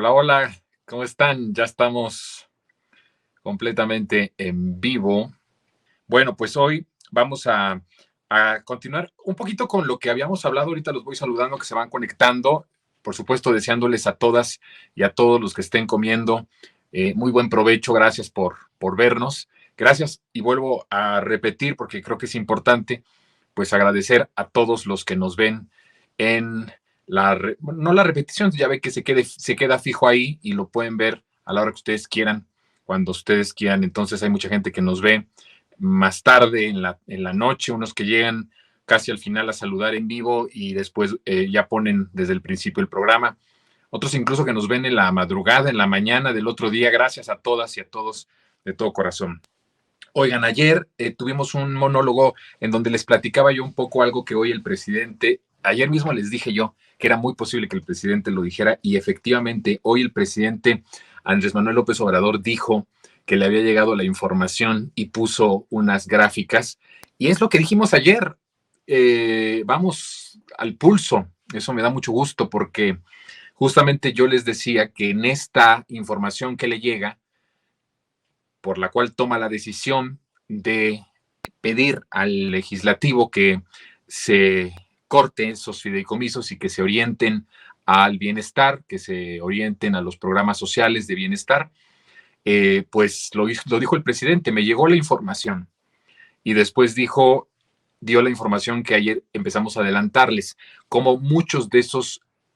Hola, hola, ¿cómo están? Ya estamos completamente en vivo. Bueno, pues hoy vamos a continuar un poquito con lo que habíamos hablado. Ahorita los voy saludando que se van conectando. Por supuesto, deseándoles a todas y a todos los que estén comiendo muy buen provecho. Gracias por vernos. Gracias y vuelvo a repetir porque creo que es importante, pues agradecer a todos los que nos ven en no la repetición, ya ve que se queda fijo ahí y lo pueden ver a la hora que ustedes quieran, cuando ustedes quieran. Entonces hay mucha gente que nos ve más tarde en la noche, unos que llegan casi al final a saludar en vivo y después ya ponen desde el principio el programa. Otros incluso que nos ven en la madrugada, en la mañana del otro día. Gracias a todas y a todos de todo corazón. Oigan, ayer tuvimos un monólogo en donde les platicaba yo un poco algo que hoy el presidente, ayer mismo les dije yo que era muy posible que el presidente lo dijera y efectivamente hoy el presidente Andrés Manuel López Obrador dijo que le había llegado la información y puso unas gráficas y es lo que dijimos ayer. Vamos al pulso, eso me da mucho gusto porque justamente yo les decía que en esta información que le llega, por la cual toma la decisión de pedir al legislativo que se corten esos fideicomisos y que se orienten al bienestar, que se orienten a los programas sociales de bienestar, pues lo dijo el presidente, me llegó la información y después dio la información que ayer empezamos a adelantarles, como muchos de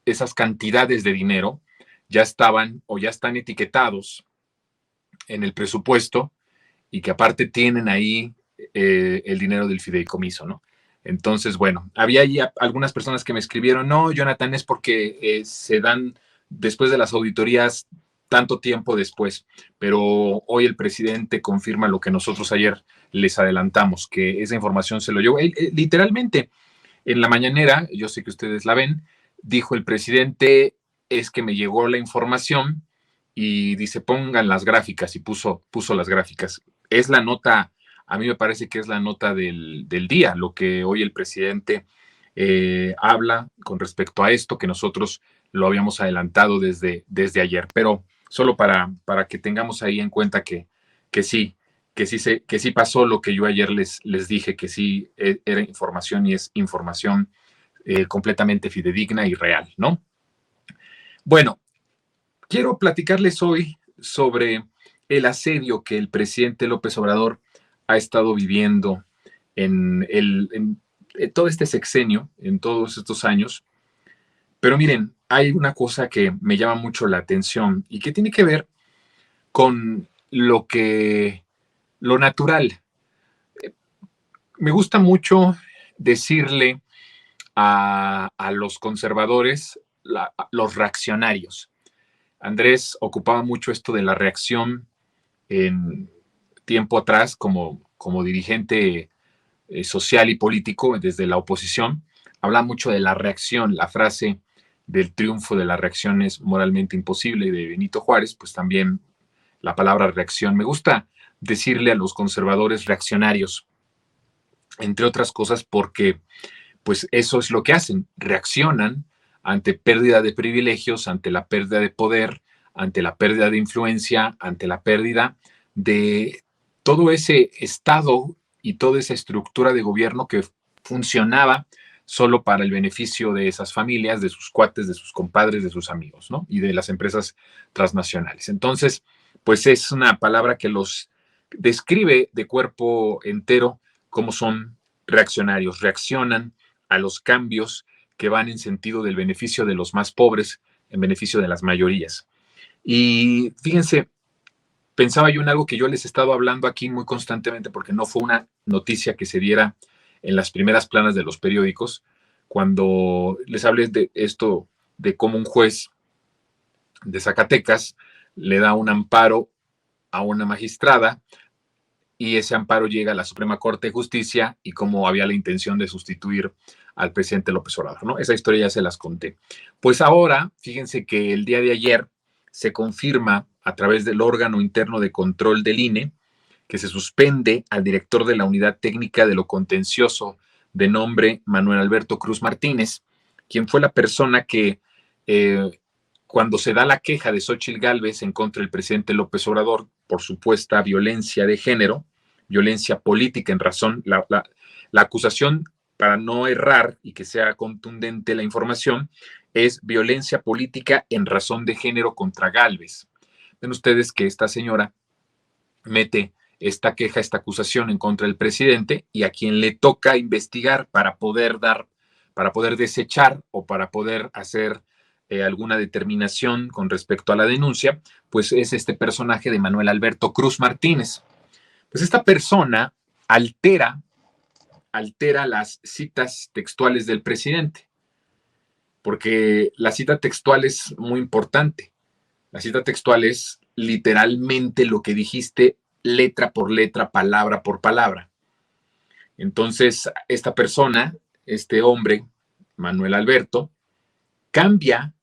esas cantidades de dinero ya estaban o ya están etiquetados en el presupuesto y que aparte tienen ahí el dinero del fideicomiso, ¿no? Entonces, bueno, había ahí algunas personas que me escribieron, no, Jonathan, es porque se dan después de las auditorías tanto tiempo después, pero hoy el presidente confirma lo que nosotros ayer les adelantamos, que esa información se lo llevó. Literalmente, en la mañanera, yo sé que ustedes la ven, dijo el presidente, es que me llegó la información y dice, pongan las gráficas y puso las gráficas. Es la nota, a mí me parece que es la nota del día, lo que hoy el presidente habla con respecto a esto, que nosotros lo habíamos adelantado desde ayer, pero solo para que tengamos ahí en cuenta que sí, que sí pasó lo que yo ayer les dije, que sí era información y es información completamente fidedigna y real, ¿no? Bueno, quiero platicarles hoy sobre el asedio que el presidente López Obrador ha estado viviendo en todo este sexenio, en todos estos años. Pero miren, hay una cosa que me llama mucho la atención y que tiene que ver con lo natural. Me gusta mucho decirle a los conservadores, los reaccionarios. Andrés ocupaba mucho esto de la reacción en tiempo atrás como dirigente social y político desde la oposición. Habla mucho de la reacción, la frase del triunfo de la reacción es moralmente imposible de Benito Juárez, pues también la palabra reacción. Me gusta decirle a los conservadores reaccionarios, entre otras cosas porque pues eso es lo que hacen, reaccionan ante pérdida de privilegios, ante la pérdida de poder, ante la pérdida de influencia, ante la pérdida de todo ese estado y toda esa estructura de gobierno que funcionaba solo para el beneficio de esas familias, de sus cuates, de sus compadres, de sus amigos, ¿no? Y de las empresas transnacionales. Entonces, pues es una palabra que los describe de cuerpo entero como son reaccionarios, reaccionan a los cambios que van en sentido del beneficio de los más pobres, en beneficio de las mayorías. Y fíjense, pensaba yo en algo que yo les he estado hablando aquí muy constantemente, porque no fue una noticia que se diera en las primeras planas de los periódicos, cuando les hablé de esto, de cómo un juez de Zacatecas le da un amparo a una magistrada y ese amparo llega a la Suprema Corte de Justicia y cómo había la intención de sustituir al presidente López Obrador, ¿no? Esa historia ya se las conté. Pues ahora, fíjense que el día de ayer se confirma a través del órgano interno de control del INE que se suspende al director de la Unidad Técnica de lo Contencioso de nombre Manuel Alberto Cruz Martínez, quien fue la persona que cuando se da la queja de Xóchitl Gálvez en contra del presidente López Obrador por supuesta violencia de género, violencia política en razón, la acusación, para no errar y que sea contundente la información, es violencia política en razón de género contra Gálvez. Ven ustedes que esta señora mete esta queja, esta acusación en contra del presidente y a quien le toca investigar para poder desechar o para poder hacer alguna determinación con respecto a la denuncia, pues es este personaje de Manuel Alberto Cruz Martínez. Pues esta persona altera las citas textuales del presidente, porque la cita textual es muy importante. La cita textual es literalmente lo que dijiste letra por letra, palabra por palabra. Entonces, esta persona, este hombre, Manuel Alberto, cambia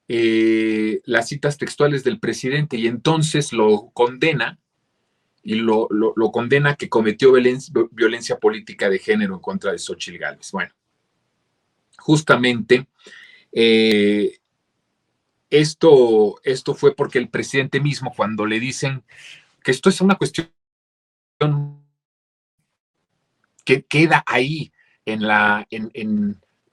las citas textuales del presidente y entonces lo condena y lo condena que cometió violencia política de género en contra de Xóchitl Gálvez. Bueno, justamente esto fue porque el presidente mismo, cuando le dicen que esto es una cuestión que queda ahí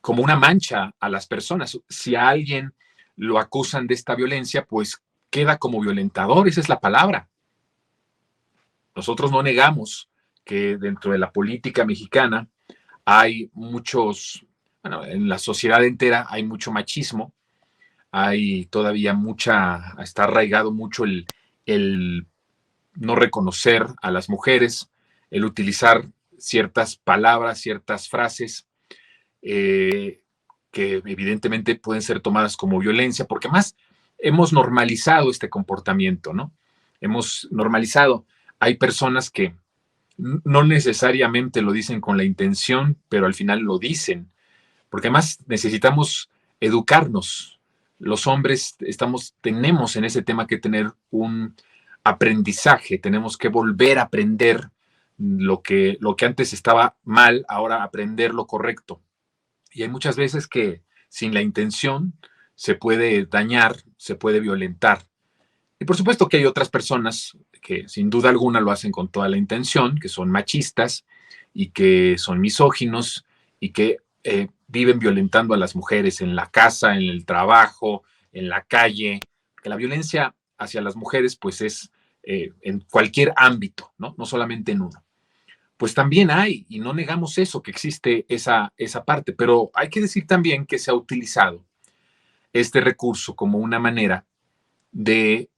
como una mancha a las personas. Si a alguien lo acusan de esta violencia, pues queda como violentador, esa es la palabra. Nosotros no negamos que dentro de la política mexicana hay en la sociedad entera hay mucho machismo, hay todavía está arraigado mucho el no reconocer a las mujeres, el utilizar ciertas palabras, ciertas frases que evidentemente pueden ser tomadas como violencia, porque más hemos normalizado este comportamiento, ¿no? Hemos normalizado. Hay personas que no necesariamente lo dicen con la intención, pero al final lo dicen, porque además necesitamos educarnos. Los hombres tenemos en ese tema que tener un aprendizaje, tenemos que volver a aprender lo que antes estaba mal, ahora aprender lo correcto. Y hay muchas veces que sin la intención se puede dañar, se puede violentar. Y por supuesto que hay otras personas que sin duda alguna lo hacen con toda la intención, que son machistas y que son misóginos y que viven violentando a las mujeres en la casa, en el trabajo, en la calle. Que la violencia hacia las mujeres pues es en cualquier ámbito, ¿no? No solamente en uno. Pues también hay, y no negamos eso, que existe esa parte, pero hay que decir también que se ha utilizado este recurso como una manera de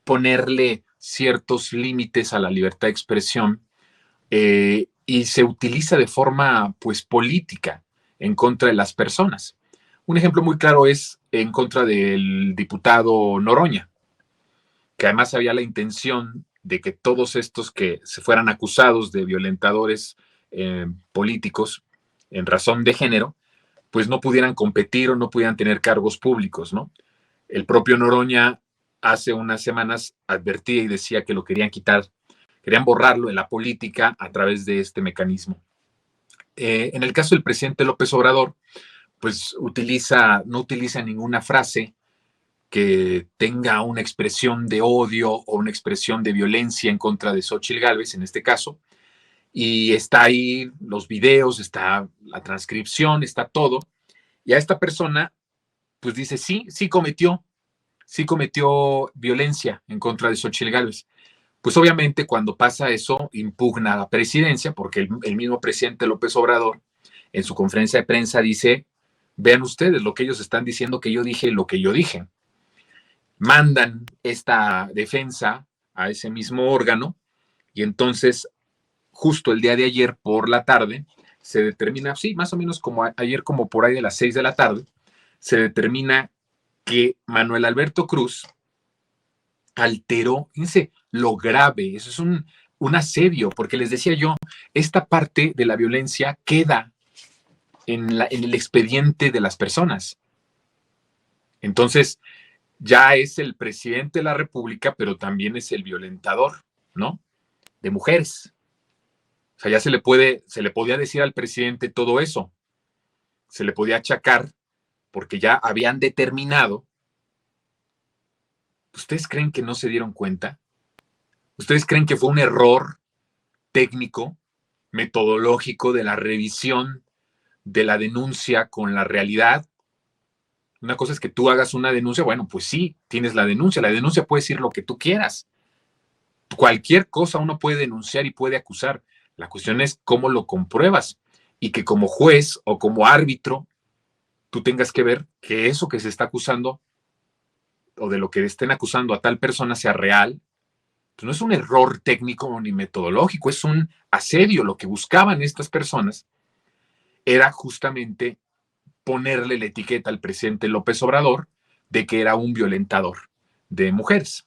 ponerle ciertos límites a la libertad de expresión y se utiliza de forma pues política en contra de las personas. Un ejemplo muy claro es en contra del diputado Noroña, que además había la intención de que todos estos que se fueran acusados de violentadores políticos en razón de género, pues no pudieran competir o no pudieran tener cargos públicos, ¿no? El propio Noroña hace unas semanas advertía y decía que lo querían quitar, querían borrarlo de la política a través de este mecanismo. En el caso del presidente López Obrador, pues no utiliza ninguna frase que tenga una expresión de odio o una expresión de violencia en contra de Xóchitl Gálvez, en este caso, y está ahí los videos, está la transcripción, está todo, y a esta persona, pues dice, sí cometió violencia en contra de Xóchitl Gálvez. Pues obviamente cuando pasa eso, impugna la presidencia, porque el mismo presidente López Obrador, en su conferencia de prensa, dice, vean ustedes lo que ellos están diciendo que yo dije, lo que yo dije. Mandan esta defensa a ese mismo órgano y entonces justo el día de ayer por la tarde se determina, sí, más o menos como ayer como por ahí de las 6 de la tarde, se determina que Manuel Alberto Cruz alteró, fíjense, lo grave, eso es un asedio, porque les decía yo, esta parte de la violencia queda en el expediente de las personas. Entonces, ya es el presidente de la República, pero también es el violentador, ¿no? De mujeres. O sea, ya se le podía decir al presidente todo eso. Se le podía achacar porque ya habían determinado. ¿Ustedes creen que no se dieron cuenta? ¿Ustedes creen que fue un error técnico, metodológico de la revisión de la denuncia con la realidad? Una cosa es que tú hagas una denuncia, bueno, pues sí, tienes la denuncia puede decir lo que tú quieras. Cualquier cosa uno puede denunciar y puede acusar. La cuestión es cómo lo compruebas y que como juez o como árbitro tú tengas que ver que eso que se está acusando o de lo que estén acusando a tal persona sea real. Pues no es un error técnico ni metodológico, es un asedio. Lo que buscaban estas personas era justamente ponerle la etiqueta al presidente López Obrador de que era un violentador de mujeres.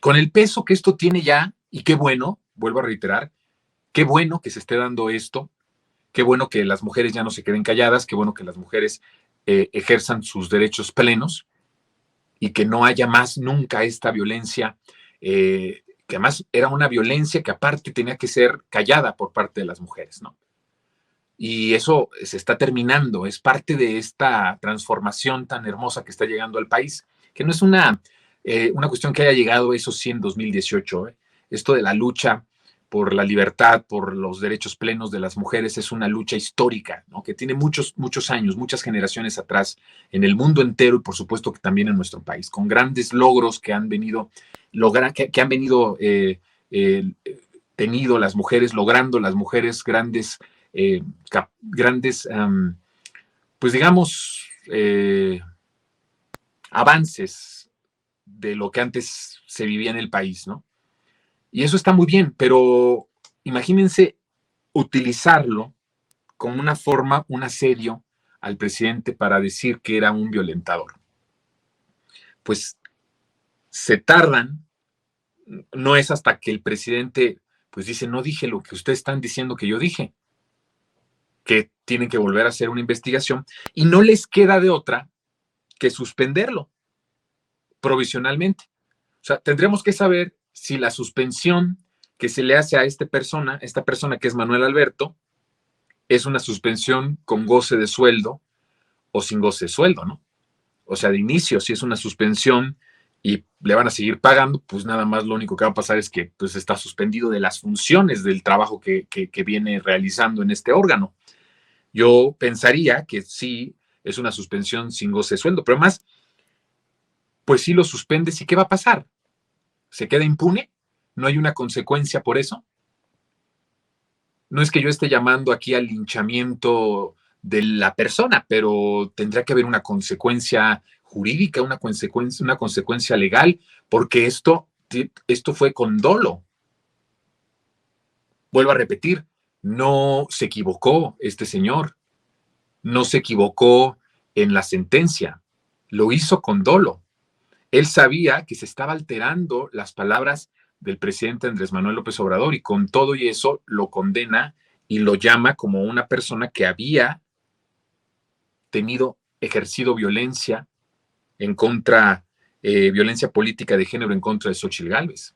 Con el peso que esto tiene ya, y qué bueno, vuelvo a reiterar, qué bueno que se esté dando esto, qué bueno que las mujeres ya no se queden calladas, qué bueno que las mujeres ejerzan sus derechos plenos y que no haya más nunca esta violencia, que además era una violencia que aparte tenía que ser callada por parte de las mujeres, ¿no? Y eso se está terminando, es parte de esta transformación tan hermosa que está llegando al país, que no es una cuestión que haya llegado, eso sí, en 2018. Esto de la lucha por la libertad, por los derechos plenos de las mujeres, es una lucha histórica, ¿no? Que tiene muchos, muchos años, muchas generaciones atrás, en el mundo entero y por supuesto que también en nuestro país, con grandes logros que han venido, eh, tenido las mujeres, logrando las mujeres eh, grandes, pues digamos, avances de lo que antes se vivía en el país, ¿no? Y eso está muy bien, pero imagínense utilizarlo como una forma, un asedio al presidente para decir que era un violentador. Pues se tardan, no es hasta que el presidente pues dice, no dije lo que ustedes están diciendo que yo dije, que tienen que volver a hacer una investigación y no les queda de otra que suspenderlo provisionalmente. O sea, tendremos que saber si la suspensión que se le hace a esta persona que es Manuel Alberto, es una suspensión con goce de sueldo o sin goce de sueldo, ¿no? O sea, de inicio, si es una suspensión y le van a seguir pagando, pues nada más lo único que va a pasar es que pues, está suspendido de las funciones del trabajo que viene realizando en este órgano. Yo pensaría que sí es una suspensión sin goce de sueldo, pero además, pues sí lo suspendes y ¿qué va a pasar? ¿Se queda impune? ¿No hay una consecuencia por eso? No es que yo esté llamando aquí al linchamiento de la persona, pero tendría que haber una consecuencia jurídica, una consecuencia legal, porque esto fue con dolo. Vuelvo a repetir, no se equivocó este señor, no se equivocó en la sentencia, lo hizo con dolo. Él sabía que se estaba alterando las palabras del presidente Andrés Manuel López Obrador y con todo y eso lo condena y lo llama como una persona que había ejercido violencia en contra, violencia política de género en contra de Xóchitl Gálvez.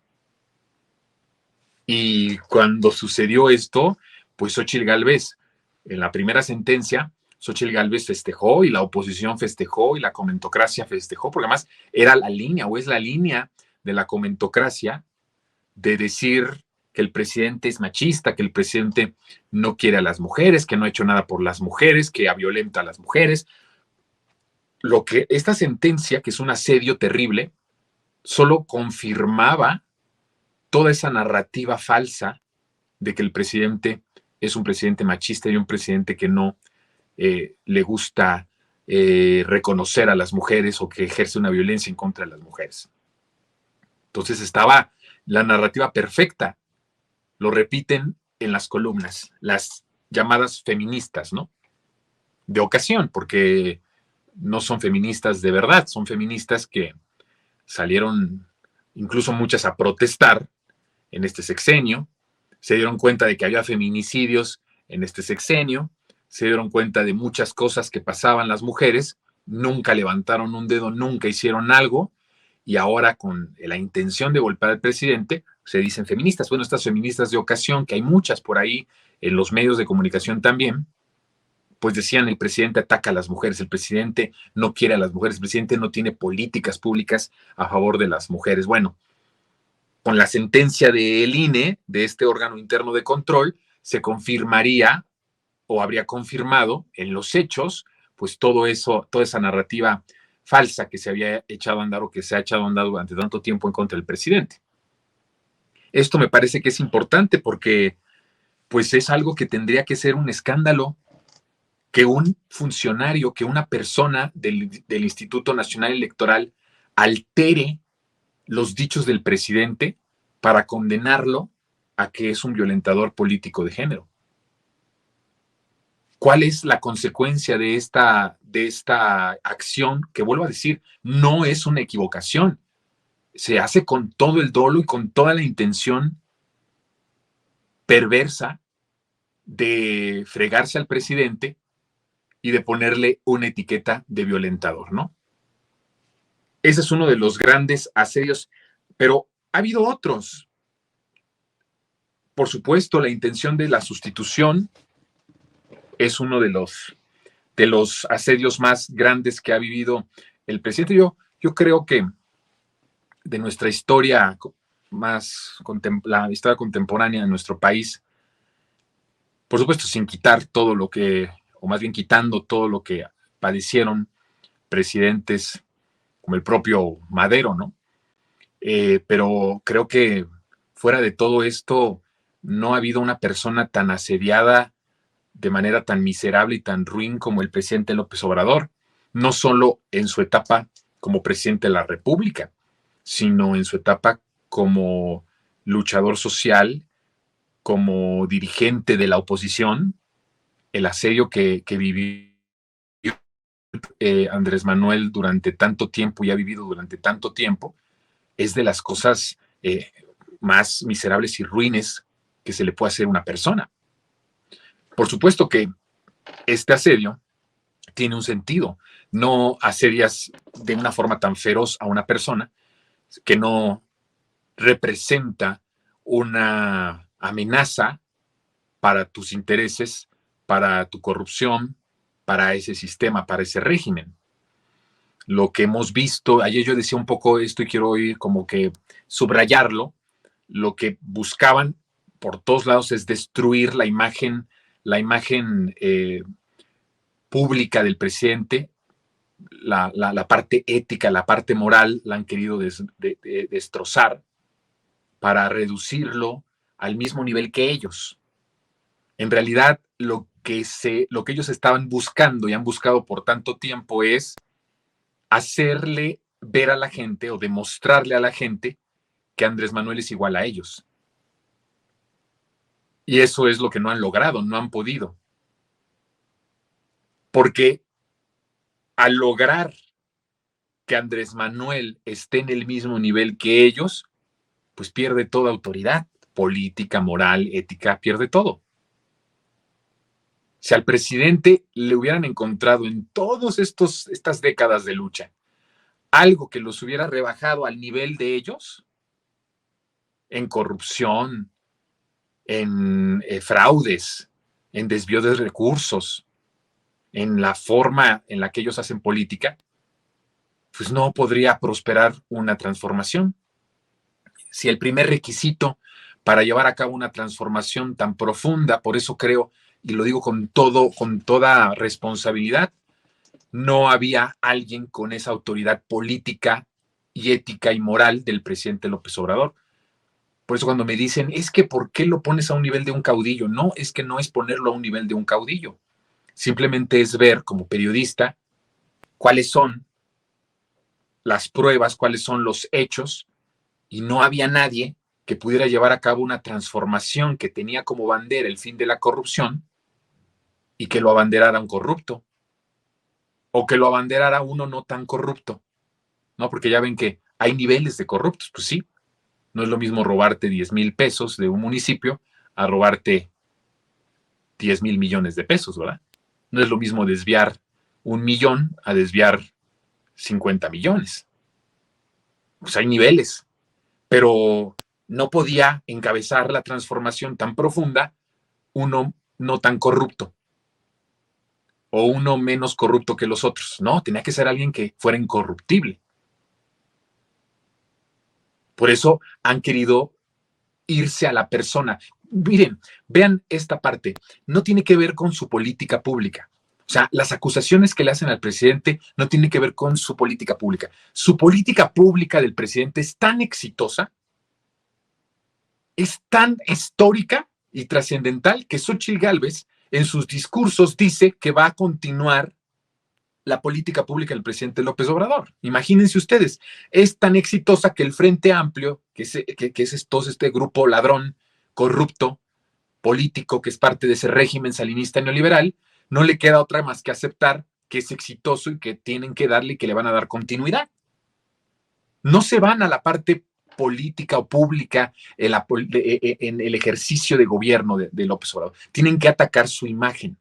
Y cuando sucedió esto, pues Xóchitl Gálvez, en la primera sentencia, Xóchitl Gálvez festejó y la oposición festejó y la comentocracia festejó, porque además era la línea o es la línea de la comentocracia de decir que el presidente es machista, que el presidente no quiere a las mujeres, que no ha hecho nada por las mujeres, que violenta a las mujeres. Lo que esta sentencia, que es un asedio terrible, solo confirmaba toda esa narrativa falsa de que el presidente es un presidente machista y un presidente que no le gusta reconocer a las mujeres o que ejerce una violencia en contra de las mujeres. Entonces estaba la narrativa perfecta. Lo repiten en las columnas, las llamadas feministas, ¿no? De ocasión, porque no son feministas de verdad, son feministas que salieron incluso muchas a protestar en este sexenio, se dieron cuenta de que había feminicidios en este sexenio, se dieron cuenta de muchas cosas que pasaban las mujeres, nunca levantaron un dedo, nunca hicieron algo, y ahora con la intención de golpear al presidente, se dicen feministas. Bueno, estas feministas de ocasión, que hay muchas por ahí en los medios de comunicación también, pues decían, el presidente ataca a las mujeres, el presidente no quiere a las mujeres, el presidente no tiene políticas públicas a favor de las mujeres. Bueno, con la sentencia del INE, de este órgano interno de control, se confirmaría o habría confirmado en los hechos, pues todo eso, toda esa narrativa falsa que se había echado a andar o que se ha echado a andar durante tanto tiempo en contra del presidente. Esto me parece que es importante porque pues es algo que tendría que ser un escándalo que un funcionario, que una persona del Instituto Nacional Electoral altere los dichos del presidente para condenarlo a que es un violentador político de género. ¿Cuál es la consecuencia de esta acción? Que vuelvo a decir, no es una equivocación. Se hace con todo el dolo y con toda la intención perversa de fregarse al presidente y de ponerle una etiqueta de violentador, ¿no? Ese es uno de los grandes asedios, pero ha habido otros. Por supuesto, la intención de la sustitución es uno de los asedios más grandes que ha vivido el presidente. Yo creo que de nuestra historia más, la historia contemporánea de nuestro país, por supuesto, sin quitar todo lo que, o más bien quitando todo lo que padecieron presidentes como el propio Madero, ¿no? Pero creo que fuera de todo esto, no ha habido una persona tan asediada de manera tan miserable y tan ruin como el presidente López Obrador, no solo en su etapa como presidente de la República, sino en su etapa como luchador social, como dirigente de la oposición, el asedio que vivió Andrés Manuel durante tanto tiempo y ha vivido durante tanto tiempo, es de las cosas más miserables y ruines que se le puede hacer a una persona. Por supuesto que este asedio tiene un sentido. No asedias de una forma tan feroz a una persona que no representa una amenaza para tus intereses, para tu corrupción, para ese sistema, para ese régimen. Lo que hemos visto, ayer yo decía un poco esto y quiero ir como que subrayarlo, lo que buscaban por todos lados es destruir la imagen pública del presidente, la parte ética, la parte moral, la han querido destrozar para reducirlo al mismo nivel que ellos. En realidad, lo que ellos estaban buscando y han buscado por tanto tiempo es hacerle ver a la gente o demostrarle a la gente que Andrés Manuel es igual a ellos. Y eso es lo que no han logrado, no han podido. Porque al lograr que Andrés Manuel esté en el mismo nivel que ellos, pues pierde toda autoridad política, moral, ética, pierde todo. Si al presidente le hubieran encontrado en todas estas décadas de lucha algo que los hubiera rebajado al nivel de ellos, en corrupción, en fraudes, en desvío de recursos, en la forma en la que ellos hacen política, pues no podría prosperar una transformación. Si el primer requisito para llevar a cabo una transformación tan profunda, por eso creo, y lo digo con toda responsabilidad, no había alguien con esa autoridad política y ética y moral del presidente López Obrador. Por eso cuando me dicen, es que ¿por qué lo pones a un nivel de un caudillo? No, es que no es ponerlo a un nivel de un caudillo. Simplemente es ver como periodista cuáles son las pruebas, cuáles son los hechos, y no había nadie que pudiera llevar a cabo una transformación que tenía como bandera el fin de la corrupción y que lo abanderara un corrupto o que lo abanderara uno no tan corrupto, ¿no? Porque ya ven que hay niveles de corruptos, pues sí, no es lo mismo robarte 10,000 pesos de un municipio a robarte 10,000 millones de pesos, ¿verdad? No es lo mismo desviar 1 millón a desviar 50 millones. Pues hay niveles, pero no podía encabezar la transformación tan profunda uno no tan corrupto. o uno menos corrupto que los otros. No, tenía que ser alguien que fuera incorruptible. Por eso han querido irse a la persona. Miren, vean esta parte. No tiene que ver con su política pública. O sea, las acusaciones que le hacen al presidente no tienen que ver con su política pública. Su política pública del presidente es tan exitosa, es tan histórica y trascendental que Xóchitl Gálvez en sus discursos dice que va a continuar la política pública del presidente López Obrador. Imagínense ustedes, es tan exitosa que el Frente Amplio, que es todo este grupo ladrón, corrupto, político, que es parte de ese régimen salinista neoliberal, no le queda otra más que aceptar que es exitoso y que tienen que darle y que le van a dar continuidad. No se van a la parte política o pública en el ejercicio de gobierno de López Obrador. Tienen que atacar su imagen.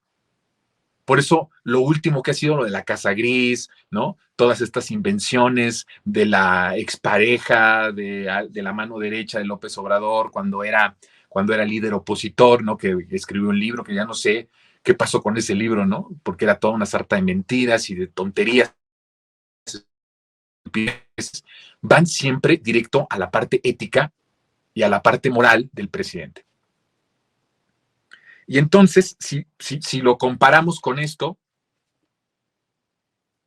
Por eso lo último que ha sido lo de la Casa Gris, ¿no? Todas estas invenciones de la expareja de la mano derecha de López Obrador cuando era líder opositor, ¿no? Que escribió un libro que ya no sé qué pasó con ese libro, ¿no? Porque era toda una sarta de mentiras y de tonterías. Van siempre directo a la parte ética y a la parte moral del presidente. Y entonces, si lo comparamos con esto,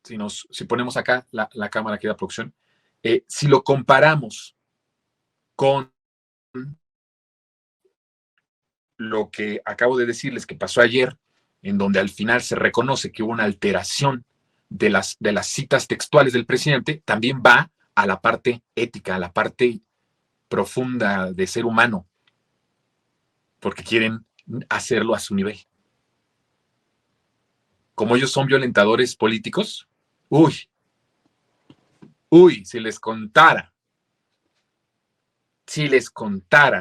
si ponemos acá la cámara que da producción, si lo comparamos con lo que acabo de decirles que pasó ayer, en donde al final se reconoce que hubo una alteración de las citas textuales del presidente, también va a la parte ética, a la parte profunda de ser humano, porque quieren hacerlo a su nivel. Como ellos son violentadores políticos, uy, si les contara,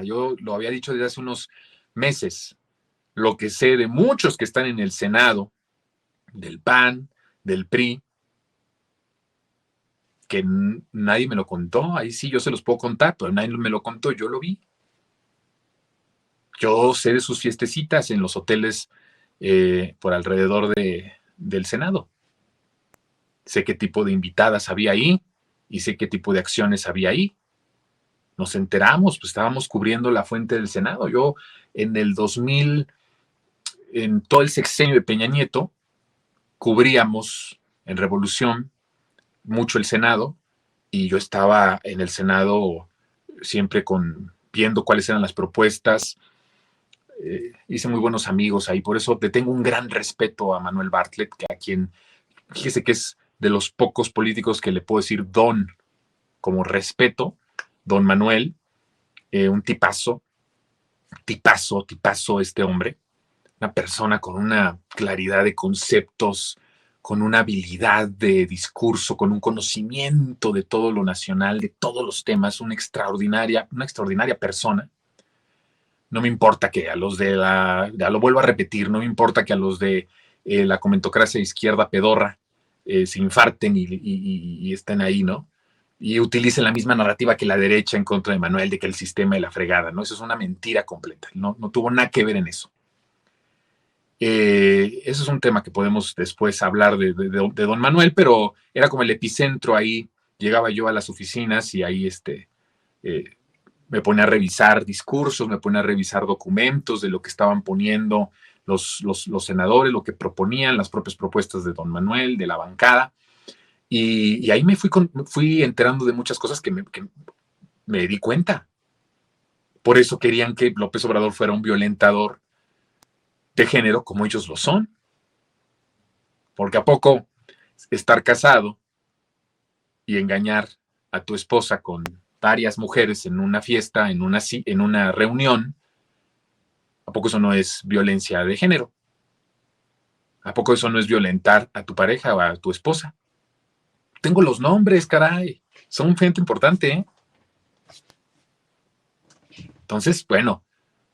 yo lo había dicho desde hace unos meses, lo que sé de muchos que están en el Senado, del PAN, del PRI, que nadie me lo contó, ahí sí yo se los puedo contar, pero nadie me lo contó, yo lo vi. Yo sé de sus fiestecitas en los hoteles por alrededor del Senado. Sé qué tipo de invitadas había ahí y sé qué tipo de acciones había ahí. Nos enteramos, pues estábamos cubriendo la fuente del Senado. Yo en el 2000, en todo el sexenio de Peña Nieto, cubríamos en Revolución mucho el Senado y yo estaba en el Senado siempre viendo cuáles eran las propuestas. Hice muy buenos amigos ahí, por eso le tengo un gran respeto a Manuel Bartlett, que a quien, fíjese que es de los pocos políticos que le puedo decir don como respeto, don Manuel, un tipazo este hombre, una persona con una claridad de conceptos, con una habilidad de discurso, con un conocimiento de todo lo nacional, de todos los temas, una extraordinaria persona. No me importa que a los ya lo vuelvo a repetir, no me importa que a los de la comentocracia izquierda pedorra se infarten y estén ahí, ¿no? Y utilicen la misma narrativa que la derecha en contra de Manuel, de que el sistema y la fregada, ¿no? Eso es una mentira completa, no tuvo nada que ver en eso. Eso es un tema que podemos después hablar de don Manuel, pero era como el epicentro ahí. Llegaba yo a las oficinas y ahí me ponía a revisar discursos, me ponía a revisar documentos de lo que estaban poniendo los senadores, lo que proponían, las propias propuestas de don Manuel, de la bancada. Y ahí me fui enterando de muchas cosas que me di cuenta. Por eso querían que López Obrador fuera un violentador de género como ellos lo son. Porque a poco estar casado y engañar a tu esposa con varias mujeres en una fiesta, en una reunión, ¿a poco eso no es violencia de género? ¿A poco eso no es violentar a tu pareja o a tu esposa? Tengo los nombres, caray. Son gente importante, ¿eh? Entonces, bueno,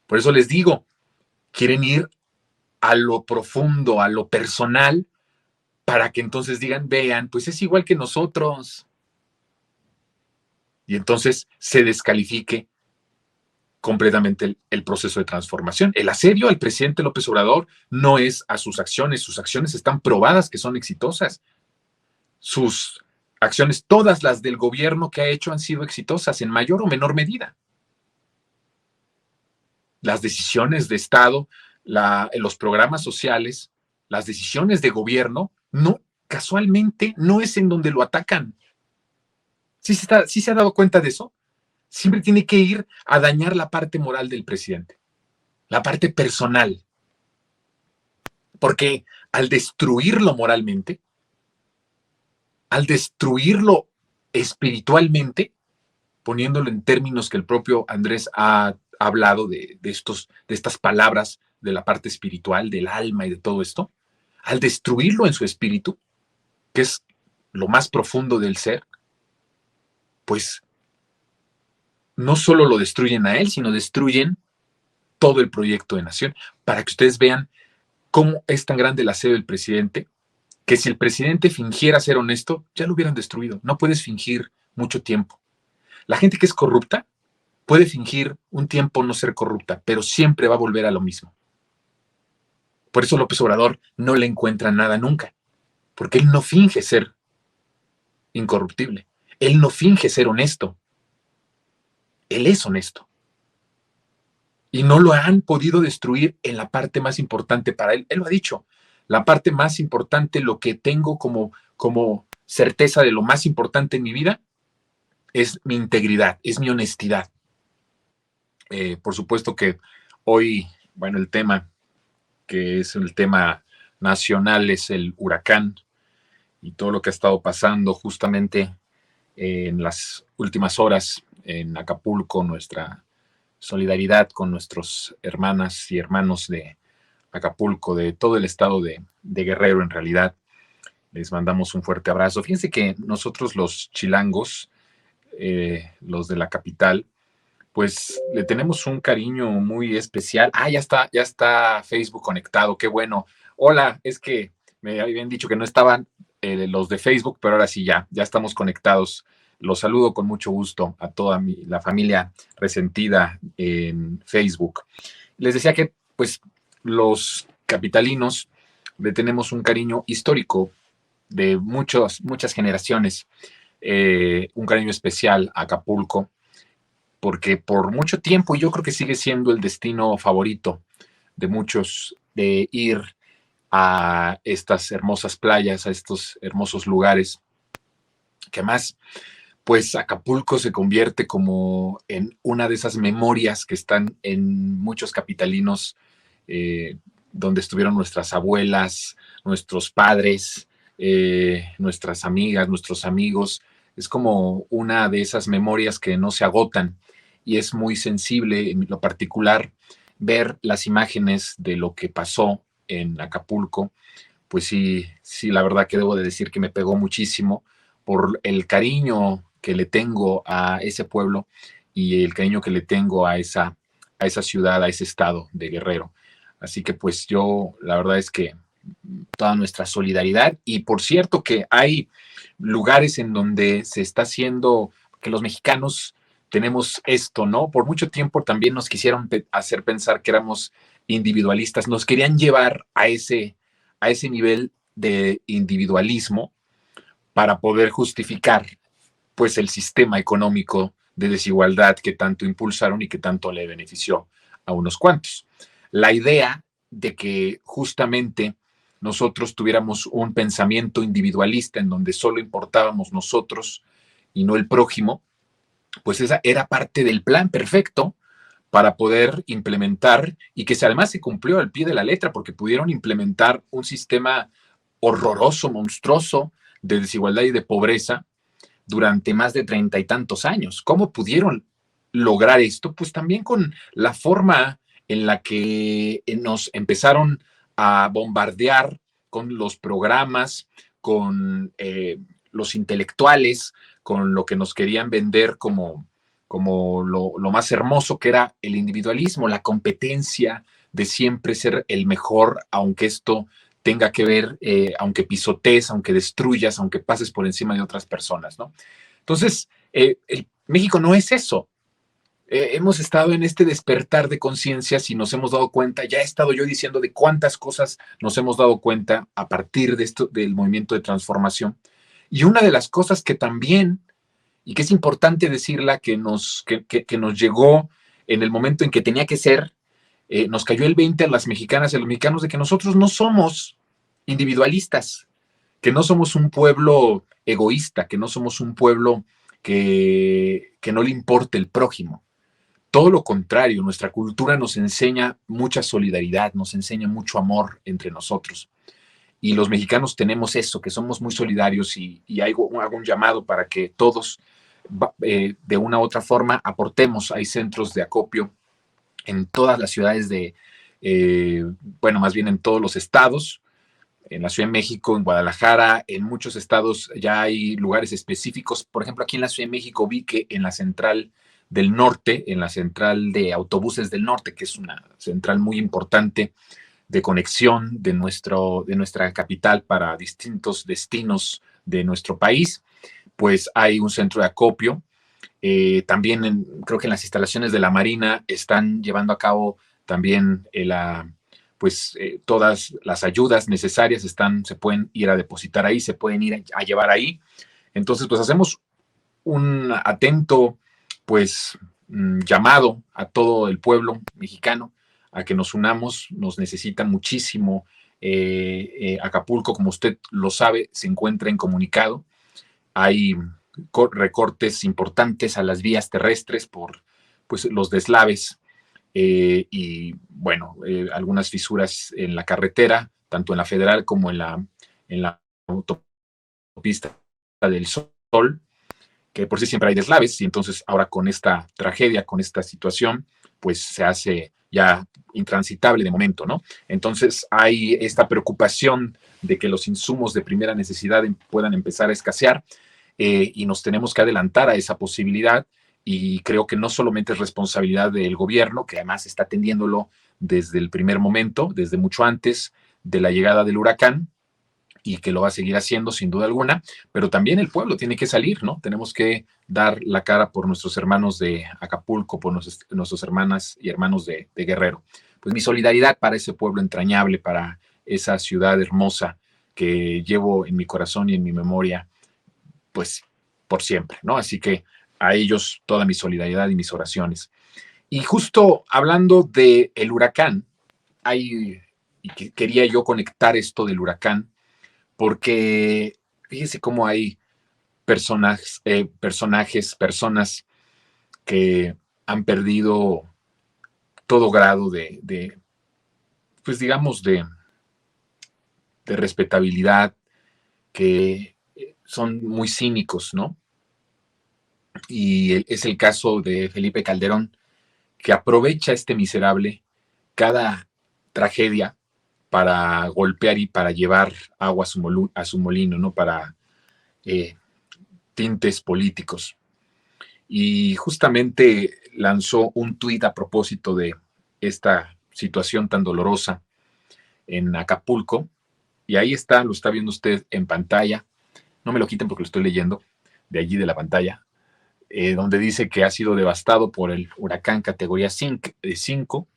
por eso les digo, quieren ir a lo profundo, a lo personal, para que entonces digan, vean, pues es igual que nosotros. Y entonces se descalifique completamente el proceso de transformación. El asedio al presidente López Obrador no es a sus acciones están probadas que son exitosas. Sus acciones, todas las del gobierno que ha hecho han sido exitosas en mayor o menor medida. Las decisiones de Estado, los programas sociales, las decisiones de gobierno, no, casualmente no es en donde lo atacan. ¿Sí se ha dado cuenta de eso? Siempre tiene que ir a dañar la parte moral del presidente, la parte personal. Porque al destruirlo moralmente, al destruirlo espiritualmente, poniéndolo en términos que el propio Andrés ha hablado de estas palabras de la parte espiritual, del alma y de todo esto, al destruirlo en su espíritu, que es lo más profundo del ser, pues no solo lo destruyen a él, sino destruyen todo el proyecto de nación, para que ustedes vean cómo es tan grande el asedio del presidente, que si el presidente fingiera ser honesto, ya lo hubieran destruido. No puedes fingir mucho tiempo. La gente que es corrupta puede fingir un tiempo no ser corrupta, pero siempre va a volver a lo mismo. Por eso López Obrador no le encuentra nada nunca, porque él no finge ser incorruptible. Él no finge ser honesto. Él es honesto. Y no lo han podido destruir en la parte más importante para él. Él lo ha dicho. La parte más importante, lo que tengo como certeza de lo más importante en mi vida, es mi integridad, es mi honestidad. Por supuesto que hoy, bueno, el tema que es el tema nacional es el huracán y todo lo que ha estado pasando justamente en las últimas horas en Acapulco, nuestra solidaridad con nuestros hermanas y hermanos de Acapulco, de todo el estado de Guerrero en realidad. Les mandamos un fuerte abrazo. Fíjense que nosotros los chilangos, los de la capital, pues le tenemos un cariño muy especial. Ya está Facebook conectado, qué bueno. Hola, es que me habían dicho que no estaban los de Facebook, pero ahora sí ya estamos conectados. Los saludo con mucho gusto a toda la familia resentida en Facebook. Les decía que pues los capitalinos le tenemos un cariño histórico de muchas generaciones, un cariño especial a Acapulco, porque por mucho tiempo, y yo creo que sigue siendo el destino favorito de muchos, de ir a estas hermosas playas, a estos hermosos lugares, que más, pues Acapulco se convierte como en una de esas memorias que están en muchos capitalinos, donde estuvieron nuestras abuelas, nuestros padres, nuestras amigas, nuestros amigos. Es como una de esas memorias que no se agotan y es muy sensible en lo particular ver las imágenes de lo que pasó en Acapulco. Pues sí, la verdad que debo de decir que me pegó muchísimo por el cariño que le tengo a ese pueblo y el cariño que le tengo a esa ciudad, a ese estado de Guerrero. Así que pues yo, la verdad es que toda nuestra solidaridad. Y por cierto que hay lugares en donde se está haciendo, que los mexicanos tenemos esto, ¿no? Por mucho tiempo también nos quisieron hacer pensar que éramos individualistas, nos querían llevar a ese nivel de individualismo para poder justificar pues el sistema económico de desigualdad que tanto impulsaron y que tanto le benefició a unos cuantos. La idea de que justamente nosotros tuviéramos un pensamiento individualista en donde solo importábamos nosotros y no el prójimo, pues esa era parte del plan perfecto para poder implementar y que además se cumplió al pie de la letra porque pudieron implementar un sistema horroroso, monstruoso de desigualdad y de pobreza durante más de 30 y tantos años. ¿Cómo pudieron lograr esto? Pues también con la forma en la que nos empezaron a bombardear con los programas, con los intelectuales, con lo que nos querían vender como lo más hermoso que era el individualismo, la competencia de siempre ser el mejor, aunque esto tenga que ver, aunque pisotees, aunque destruyas, aunque pases por encima de otras personas, ¿no? Entonces, México no es eso. hemos estado en este despertar de conciencias y nos hemos dado cuenta, ya he estado yo diciendo de cuántas cosas nos hemos dado cuenta a partir de esto, del movimiento de transformación. Y una de las cosas que también, y que es importante decirla, que nos llegó en el momento en que tenía que ser, nos cayó el 20 a las mexicanas y a los mexicanos de que nosotros no somos individualistas, que no somos un pueblo egoísta, que no somos un pueblo que no le importe el prójimo. Todo lo contrario, nuestra cultura nos enseña mucha solidaridad, nos enseña mucho amor entre nosotros. Y los mexicanos tenemos eso, que somos muy solidarios y hago un llamado para que todos, de una u otra forma, aportemos. Hay centros de acopio en todas las ciudades bueno, más bien en todos los estados, en la Ciudad de México, en Guadalajara, en muchos estados ya hay lugares específicos. Por ejemplo, aquí en la Ciudad de México vi que en la central del norte, en la central de autobuses del norte, que es una central muy importante de conexión de nuestra capital para distintos destinos de nuestro país, pues hay un centro de acopio. También creo que en las instalaciones de la Marina están llevando a cabo también todas las ayudas necesarias se pueden ir a depositar ahí, se pueden ir a llevar ahí. Entonces, pues hacemos un atento, pues, llamado a todo el pueblo mexicano a que nos unamos, nos necesitan muchísimo. Acapulco, como usted lo sabe, se encuentra incomunicado. Hay recortes importantes a las vías terrestres por pues, los deslaves y, bueno, algunas fisuras en la carretera, tanto en la federal como en la autopista del Sol, que por sí siempre hay deslaves, y entonces ahora con esta tragedia, con esta situación, pues se hace ya intransitable de momento, ¿no? Entonces hay esta preocupación de que los insumos de primera necesidad puedan empezar a escasear, y nos tenemos que adelantar a esa posibilidad, y creo que no solamente es responsabilidad del gobierno, que además está atendiéndolo desde el primer momento, desde mucho antes de la llegada del huracán, y que lo va a seguir haciendo sin duda alguna, pero también el pueblo tiene que salir, ¿no? Tenemos que dar la cara por nuestros hermanos de Acapulco, por nuestras hermanas y hermanos de Guerrero. Pues mi solidaridad para ese pueblo entrañable, para esa ciudad hermosa que llevo en mi corazón y en mi memoria, pues por siempre, ¿no? Así que a ellos toda mi solidaridad y mis oraciones. Y justo hablando del huracán, y quería yo conectar esto del huracán, porque fíjese cómo hay personas que han perdido todo grado pues digamos, de respetabilidad, que son muy cínicos, ¿no? Y es el caso de Felipe Calderón, que aprovecha este miserable cada tragedia para golpear y para llevar agua a su molino, ¿no? Para eh, tintes políticos. Y justamente lanzó un tuit a propósito de esta situación tan dolorosa en Acapulco. Y ahí está, lo está viendo usted en pantalla. No me lo quiten porque lo estoy leyendo de allí de la pantalla, donde dice que ha sido devastado por el huracán categoría 5.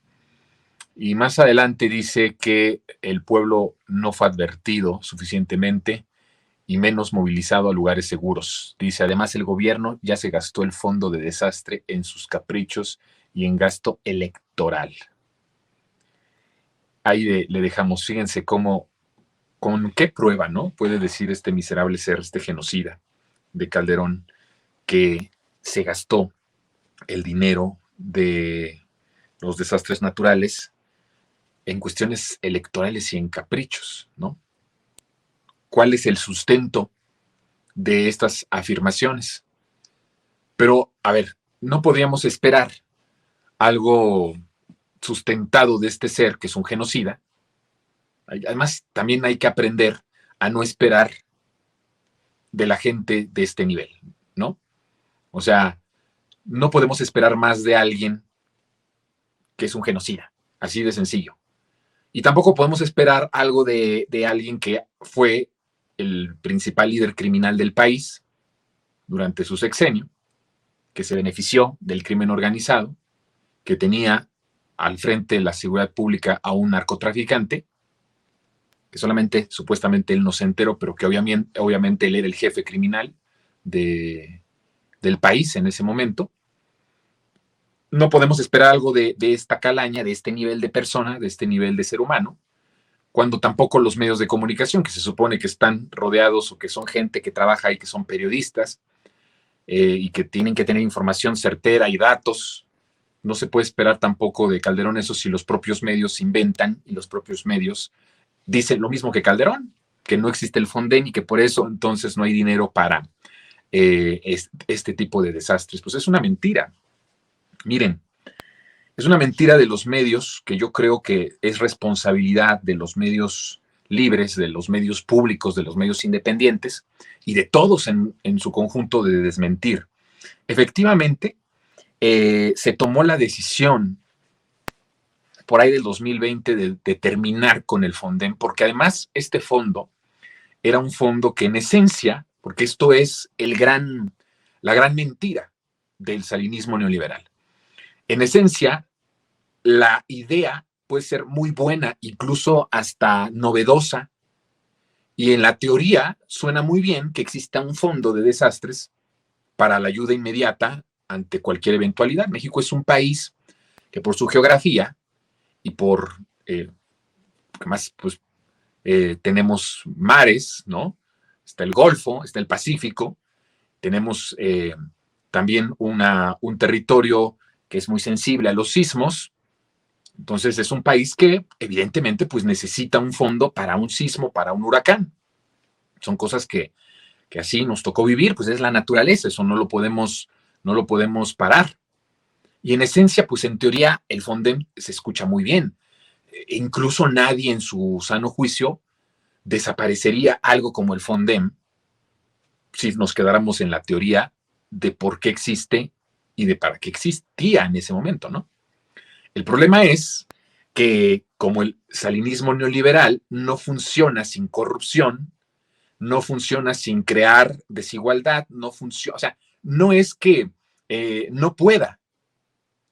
Y más adelante dice que el pueblo no fue advertido suficientemente y menos movilizado a lugares seguros. Dice, además, el gobierno ya se gastó el fondo de desastre en sus caprichos y en gasto electoral. Ahí le dejamos, fíjense cómo, con qué prueba, ¿no? Puede decir este miserable ser, este genocida de Calderón, que se gastó el dinero de los desastres naturales en cuestiones electorales y en caprichos, ¿no? ¿Cuál es el sustento de estas afirmaciones? Pero, a ver, no podríamos esperar algo sustentado de este ser que es un genocida. Además, también hay que aprender a no esperar de la gente de este nivel, ¿no? O sea, no podemos esperar más de alguien que es un genocida, así de sencillo. Y tampoco podemos esperar algo de alguien que fue el principal líder criminal del país durante su sexenio, que se benefició del crimen organizado, que tenía al frente de la seguridad pública a un narcotraficante, que solamente, supuestamente, él no se enteró, pero que obviamente él era el jefe criminal del país en ese momento. No podemos esperar algo de esta calaña, de este nivel de persona, de este nivel de ser humano, cuando tampoco los medios de comunicación, que se supone que están rodeados o que son gente que trabaja y que son periodistas y que tienen que tener información certera y datos, no se puede esperar tampoco de Calderón eso si los propios medios inventan y los propios medios dicen lo mismo que Calderón, que no existe el Fonden y que por eso entonces no hay dinero para este tipo de desastres. Pues es una mentira. Miren, es una mentira de los medios que yo creo que es responsabilidad de los medios libres, de los medios públicos, de los medios independientes y de todos en su conjunto de desmentir. Efectivamente, se tomó la decisión por ahí del 2020 de terminar con el Fonden, porque además este fondo era un fondo que en esencia, porque esto es la gran mentira del salinismo neoliberal. En esencia, la idea puede ser muy buena, incluso hasta novedosa, y en la teoría suena muy bien que exista un fondo de desastres para la ayuda inmediata ante cualquier eventualidad. México es un país que por su geografía y por, además, pues tenemos mares, ¿no? Está el Golfo, está el Pacífico, tenemos también un territorio que es muy sensible a los sismos. Entonces es un país que evidentemente pues necesita un fondo para un sismo, para un huracán. Son cosas que así nos tocó vivir, pues es la naturaleza, eso no lo podemos parar. Y en esencia, pues en teoría el Fonden se escucha muy bien. Incluso nadie en su sano juicio desaparecería algo como el Fonden si nos quedáramos en la teoría de por qué existe y de para qué existía en ese momento, ¿no? El problema es que como el salinismo neoliberal no funciona sin corrupción, no funciona sin crear desigualdad, no funciona, o sea, no es que no pueda,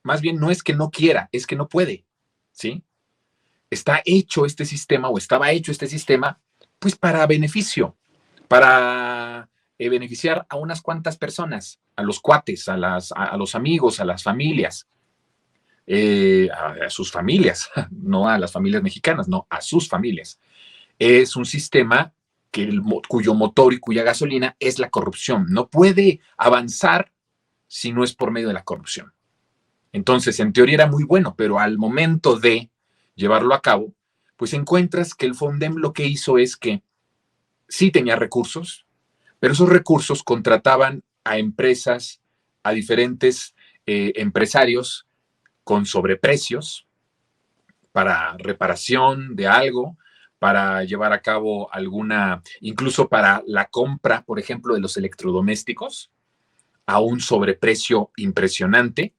más bien no es que no quiera, es que no puede, ¿sí? Está hecho este sistema o estaba hecho este sistema pues para beneficio, para beneficiar a unas cuantas personas, a los cuates, a los amigos, a las familias, a sus familias, no a las familias mexicanas, no, a sus familias. Es un sistema cuyo motor y cuya gasolina es la corrupción. No puede avanzar si no es por medio de la corrupción. Entonces, en teoría era muy bueno, pero al momento de llevarlo a cabo, pues encuentras que el Fonden lo que hizo es que sí tenía recursos, pero esos recursos contrataban a empresas, a diferentes empresarios con sobreprecios para reparación de algo, para llevar a cabo incluso para la compra, por ejemplo, de los electrodomésticos, a un sobreprecio impresionante,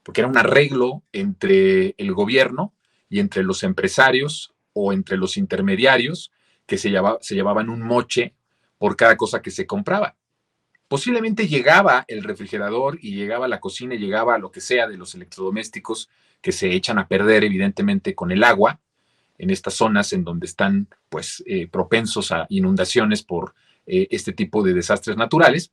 porque era un arreglo entre el gobierno y entre los empresarios o entre los intermediarios que se llevaban un moche por cada cosa que se compraba. Posiblemente llegaba el refrigerador y llegaba la cocina y llegaba lo que sea de los electrodomésticos que se echan a perder evidentemente con el agua en estas zonas en donde están pues propensos a inundaciones por este tipo de desastres naturales.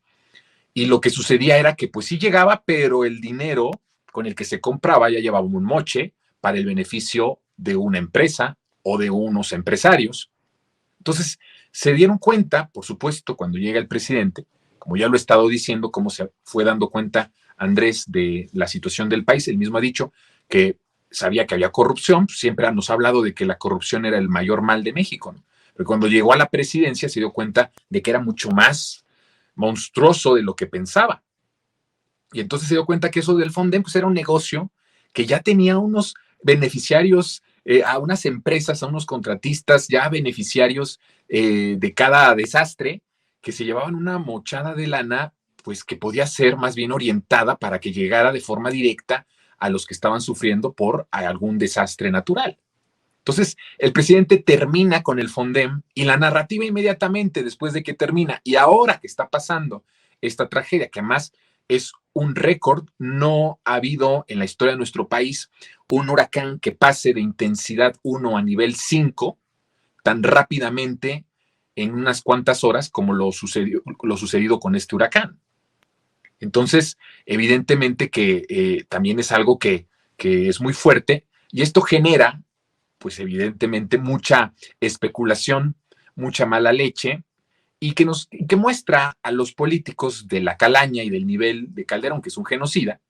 Y lo que sucedía era que pues sí llegaba, pero el dinero con el que se compraba ya llevaba un moche para el beneficio de una empresa o de unos empresarios. Entonces se dieron cuenta, por supuesto, cuando llega el presidente, como ya lo he estado diciendo, cómo se fue dando cuenta Andrés de la situación del país. Él mismo ha dicho que sabía que había corrupción, siempre nos ha hablado de que la corrupción era el mayor mal de México, ¿no? Pero cuando llegó a la presidencia se dio cuenta de que era mucho más monstruoso de lo que pensaba. Y entonces se dio cuenta que eso del Fonden pues era un negocio que ya tenía unos beneficiarios, a unas empresas, a unos contratistas ya beneficiarios de cada desastre, que se llevaban una mochada de lana, pues que podía ser más bien orientada para que llegara de forma directa a los que estaban sufriendo por algún desastre natural. Entonces, el presidente termina con el Fonden y la narrativa inmediatamente después de que termina y ahora que está pasando esta tragedia, que además es un récord. No ha habido en la historia de nuestro país un huracán que pase de intensidad 1 a nivel 5 tan rápidamente en unas cuantas horas como lo sucedido con este huracán. Entonces, evidentemente que también es algo que es muy fuerte y esto genera, pues evidentemente, mucha especulación, mucha mala leche y que muestra a los políticos de la calaña y del nivel de Calderón, que es un genocida,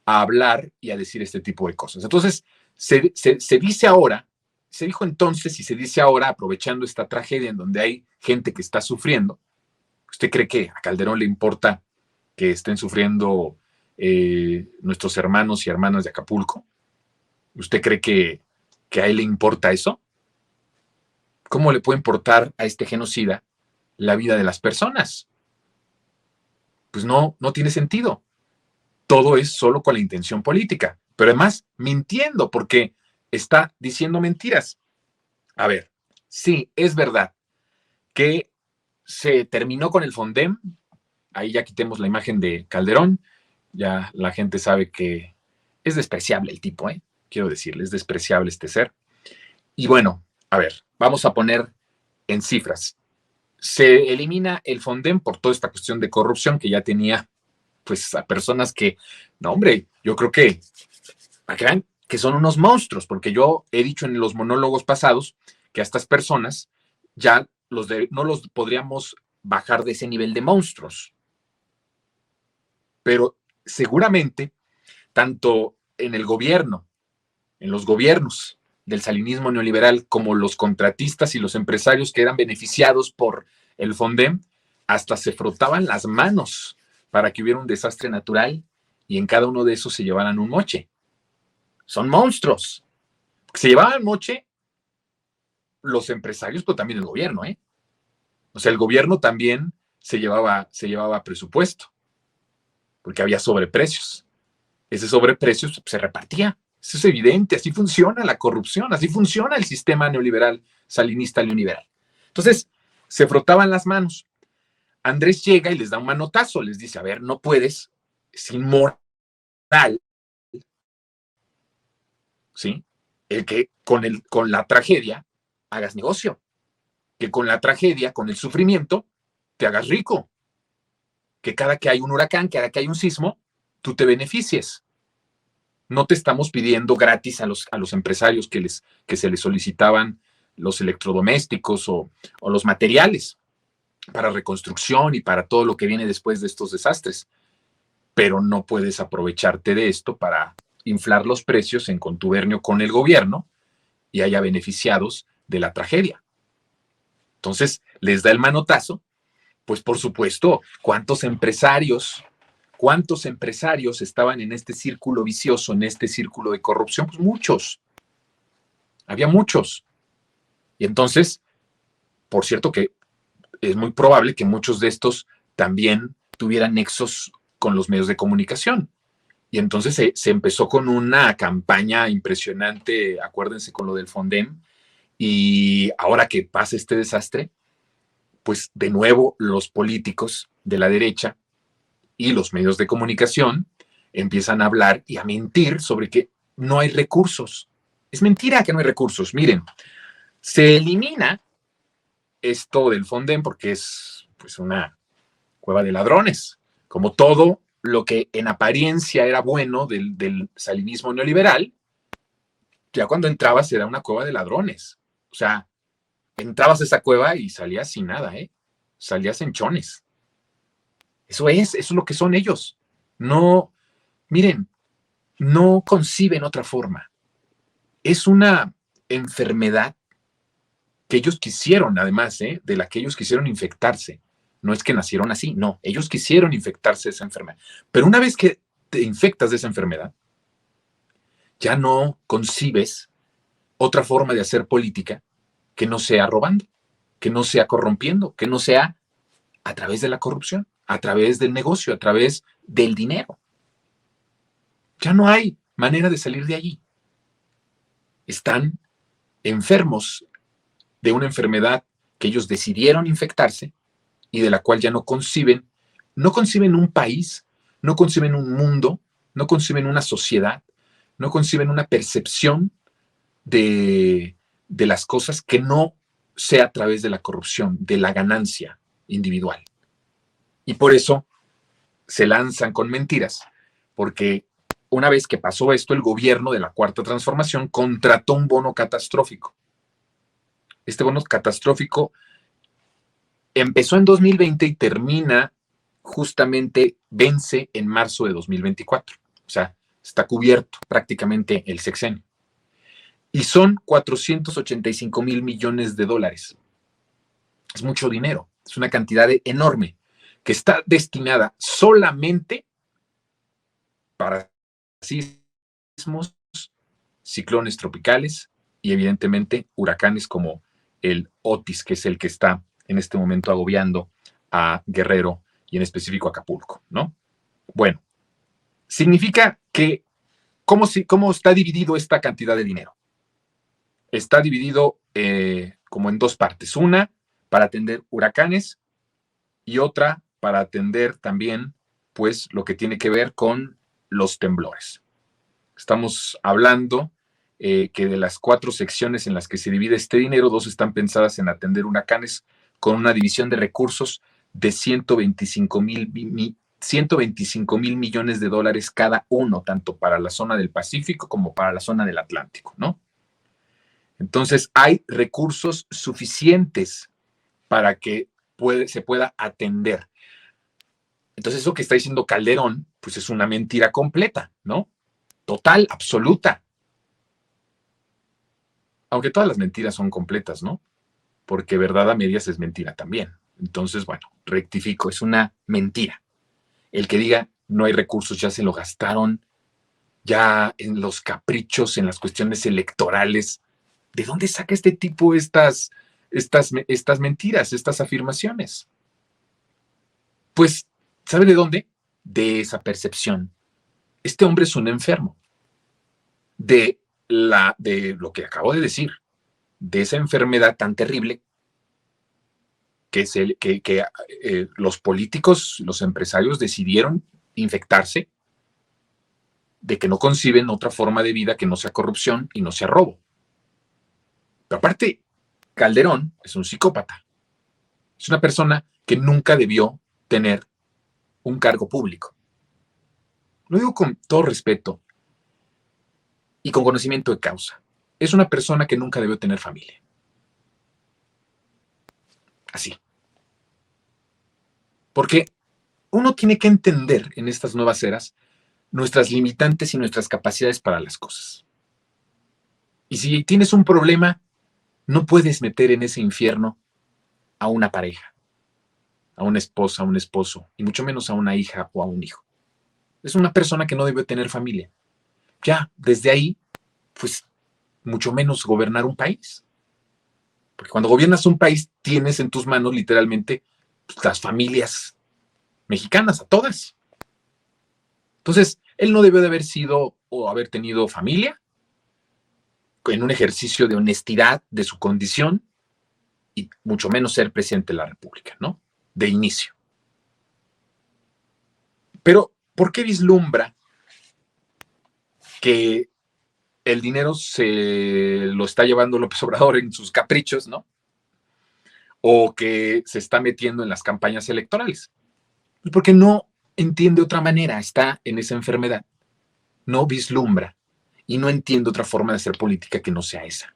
a hablar y a decir este tipo de cosas. Entonces, se dice ahora, se dijo entonces y se dice ahora, aprovechando esta tragedia en donde hay gente que está sufriendo. ¿Usted cree que a Calderón le importa que estén sufriendo nuestros hermanos y hermanas de Acapulco? ¿Usted cree que a él le importa eso? ¿Cómo le puede importar a este genocida la vida de las personas? Pues no tiene sentido. Todo es solo con la intención política, pero además mintiendo porque está diciendo mentiras. A ver, sí, es verdad que se terminó con el Fondem. Ahí ya quitemos la imagen de Calderón. Ya la gente sabe que es despreciable el tipo, ¿eh? Quiero decirle, es despreciable este ser. Y bueno, a ver, vamos a poner en cifras. Se elimina el Fondem por toda esta cuestión de corrupción que ya tenía, pues, a personas que, no, hombre, yo creo que, para que vean que son unos monstruos, porque yo he dicho en los monólogos pasados que a estas personas ya no los podríamos bajar de ese nivel de monstruos. Pero seguramente, tanto en el gobierno, en los gobiernos del salinismo neoliberal, como los contratistas y los empresarios que eran beneficiados por el Fondem, hasta se frotaban las manos para que hubiera un desastre natural y en cada uno de esos se llevaran un moche. Son monstruos. Se llevaban moche los empresarios, pero también el gobierno, ¿eh? O sea, el gobierno también se llevaba presupuesto, porque había sobreprecios. Ese sobreprecio se repartía. Eso es evidente, así funciona la corrupción, así funciona el sistema neoliberal, salinista neoliberal. Entonces, se frotaban las manos. Andrés llega y les da un manotazo, les dice, a ver, no puedes, sin moral, ¿sí? El que con la tragedia hagas negocio, que con la tragedia, con el sufrimiento, te hagas rico, que cada que hay un huracán, cada que hay un sismo, tú te beneficies. No te estamos pidiendo gratis a los empresarios que se les solicitaban los electrodomésticos o los materiales para reconstrucción y para todo lo que viene después de estos desastres. Pero no puedes aprovecharte de esto para inflar los precios en contubernio con el gobierno y haya beneficiados de la tragedia. Entonces, les da el manotazo, pues por supuesto, ¿cuántos empresarios estaban en este círculo vicioso, en este círculo de corrupción? Pues muchos, había muchos. Y entonces, por cierto que es muy probable que muchos de estos también tuvieran nexos con los medios de comunicación. Y entonces se empezó con una campaña impresionante, acuérdense con lo del Fondem, y ahora que pasa este desastre, pues de nuevo los políticos de la derecha y los medios de comunicación empiezan a hablar y a mentir sobre que no hay recursos. Es mentira que no hay recursos. Miren, se elimina esto del Fondem porque es pues una cueva de ladrones, como todo lo que en apariencia era bueno del salinismo neoliberal, ya cuando entrabas era una cueva de ladrones. O sea, entrabas a esa cueva y salías sin nada, ¿eh? Salías en chones. Eso es lo que son ellos. No, miren, no conciben otra forma. Es una enfermedad que ellos quisieron, además, de la que ellos quisieron infectarse. No es que nacieron así, no, ellos quisieron infectarse de esa enfermedad. Pero una vez que te infectas de esa enfermedad, ya no concibes otra forma de hacer política que no sea robando, que no sea corrompiendo, que no sea a través de la corrupción, a través del negocio, a través del dinero. Ya no hay manera de salir de allí. Están enfermos de una enfermedad que ellos decidieron infectarse y de la cual ya no conciben un país, no conciben un mundo, no conciben una sociedad, no conciben una percepción de las cosas que no sea a través de la corrupción, de la ganancia individual. Y por eso se lanzan con mentiras, porque una vez que pasó esto, el gobierno de la Cuarta Transformación contrató un bono catastrófico. Este bono catastrófico empezó en 2020 y termina justamente, vence en marzo de 2024. O sea, está cubierto prácticamente el sexenio. Y son 485 mil millones de dólares. Es mucho dinero, es una cantidad enorme que está destinada solamente para sismos, ciclones tropicales y evidentemente huracanes como el Otis, que es el que está en este momento agobiando a Guerrero y en específico a Acapulco, ¿no? Bueno, significa que, ¿cómo está dividido esta cantidad de dinero? Está dividido como en dos partes. Una para atender huracanes y otra para atender también, pues, lo que tiene que ver con los temblores. Estamos hablando que de las 4 secciones en las que se divide este dinero, 2 están pensadas en atender huracanes con una división de recursos de 125 mil millones de dólares cada uno, tanto para la zona del Pacífico como para la zona del Atlántico, ¿no? Entonces, hay recursos suficientes para que se pueda atender. Entonces, eso que está diciendo Calderón, pues es una mentira completa, ¿no? Total, absoluta. Aunque todas las mentiras son completas, ¿no? Porque verdad a medias es mentira también. Entonces, bueno, rectifico, es una mentira. El que diga no hay recursos, ya se lo gastaron, ya en los caprichos, en las cuestiones electorales. ¿De dónde saca este tipo estas mentiras, estas afirmaciones? Pues, ¿sabe de dónde? De esa percepción. Este hombre es un enfermo. De lo que acabo de decir, de esa enfermedad tan terrible que los políticos, los empresarios decidieron infectarse, de que no conciben otra forma de vida que no sea corrupción y no sea robo. Pero aparte, Calderón es un psicópata. Es una persona que nunca debió tener un cargo público. Lo digo con todo respeto y con conocimiento de causa. Es una persona que nunca debió tener familia. Así. Porque uno tiene que entender en estas nuevas eras nuestras limitantes y nuestras capacidades para las cosas. Y si tienes un problema, no puedes meter en ese infierno a una pareja, a una esposa, a un esposo, y mucho menos a una hija o a un hijo. Es una persona que no debe tener familia. Ya, desde ahí, pues, mucho menos gobernar un país. Porque cuando gobiernas un país, tienes en tus manos literalmente pues, las familias mexicanas, a todas. Entonces, él no debió de haber sido o haber tenido familia en un ejercicio de honestidad de su condición y mucho menos ser presidente de la República, ¿no? De inicio. Pero, ¿por qué vislumbra que el dinero se lo está llevando López Obrador en sus caprichos, ¿no? O que se está metiendo en las campañas electorales? Porque no entiende otra manera, está en esa enfermedad, no vislumbra y no entiende otra forma de hacer política que no sea esa.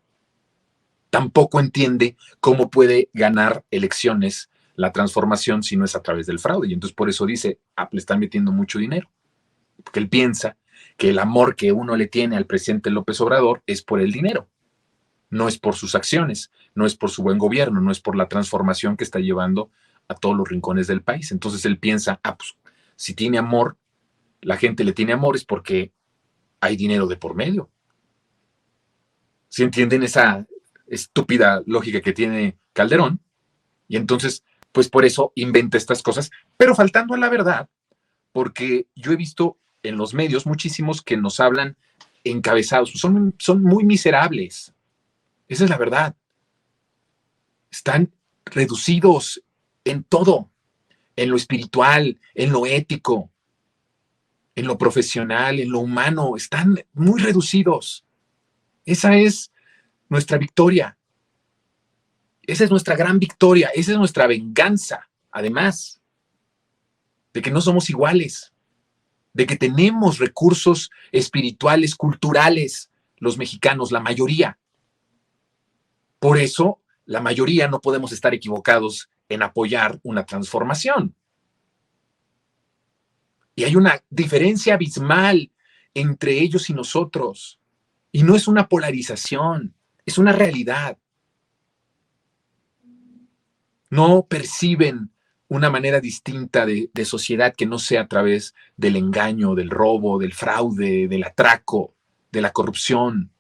Tampoco entiende cómo puede ganar elecciones la transformación si no es a través del fraude. Y entonces por eso dice, le están metiendo mucho dinero. Porque él piensa que el amor que uno le tiene al presidente López Obrador es por el dinero. No es por sus acciones, no es por su buen gobierno, no es por la transformación que está llevando a todos los rincones del país. Entonces él piensa, pues si tiene amor, la gente le tiene amor es porque hay dinero de por medio. ¿Sí entienden esa estúpida lógica que tiene Calderón? Y entonces, pues por eso inventa estas cosas, pero faltando a la verdad, porque yo he visto en los medios muchísimos que nos hablan encabezados, son muy miserables. Esa es la verdad. Están reducidos en todo, en lo espiritual, en lo ético. en lo profesional, en lo humano, están muy reducidos. Esa es nuestra victoria. Esa es nuestra gran victoria. Esa es nuestra venganza, además, de que no somos iguales, de que tenemos recursos espirituales, culturales, los mexicanos, la mayoría. Por eso, la mayoría no podemos estar equivocados en apoyar una transformación. Y hay una diferencia abismal entre ellos y nosotros. Y no es una polarización, es una realidad. No perciben una manera distinta de sociedad que no sea a través del engaño, del robo, del fraude, del atraco, de la corrupción,